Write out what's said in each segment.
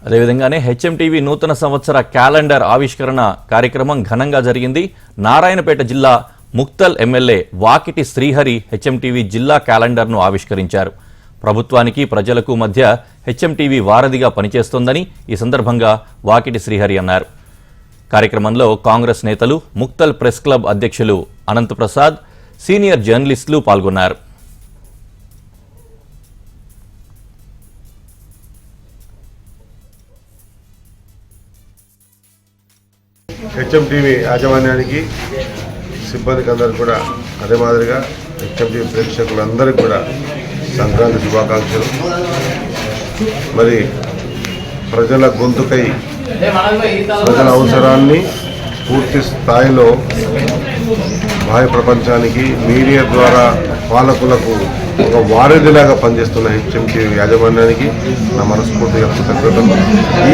అదేవిధంగానే HMTV నూతన సంవత్సర calendar ఆవిష్కరణ కార్యక్రమం ఘనంగా జరిగింది. నారాయణపేట జిల్లా ముక్తల్ ఎమ్మెల్యే వాకిటి శ్రీహరి హెచ్ఎంటీవీ జిల్లా క్యాలెండర్ను ఆవిష్కరించారు. ప్రభుత్వానికి ప్రజలకు మధ్య హెచ్ఎంటీవీ వారధిగా పనిచేస్తోందని ఈ సందర్భంగా వాకిటి శ్రీహరి అన్నారు. కార్యక్రమంలో కాంగ్రెస్ నేతలు, ముక్తల్ ప్రెస్ క్లబ్ అధ్యక్షులు అనంత్ ప్రసాద్, సీనియర్ జర్నలిస్టులు పాల్గొన్నారు. హెచ్ఎంటీవీ యాజమాన్యానికి, సిబ్బందికి అందరికీ కూడా అదే మాదిరిగా హెచ్ఎంటీవీ ప్రేక్షకులందరికీ కూడా సంక్రాంతి శుభాకాంక్షలు. మరి ప్రజల గొంతుకై ప్రజల అవసరాన్ని పూర్తి స్థాయిలో బాహ్య ప్రపంచానికి మీడియా ద్వారా పాలకులకు ఒక వారధిలాగా పనిచేస్తున్న హెచ్ఎంటీవీ యాజమాన్యానికి నా మనస్ఫూర్తిగా కృతజ్ఞతలు.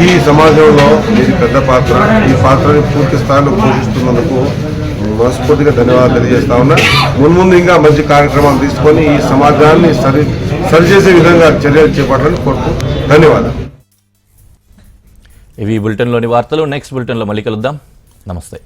ఈ సమాజంలో ఇది పెద్ద పాత్ర, ఈ పాత్రని పూర్తి స్థాయిలో పోషిస్తున్నందుకు మనస్ఫూర్తిగా ధన్యవాదాలు తెలియజేస్తా ఉన్నా. మున్ముందు ఇంకా మంచి కార్యక్రమాలు తీసుకొని ఈ సమాజాన్ని సరిచేసే విధంగా చర్యలు చేపట్టాలని కోరుతూ ధన్యవాదాలు. ఇవి బులెటిన్లోని వార్తలు. నెక్స్ట్ బులెటిన్లో మళ్ళీ కలుద్దాం. నమస్తే.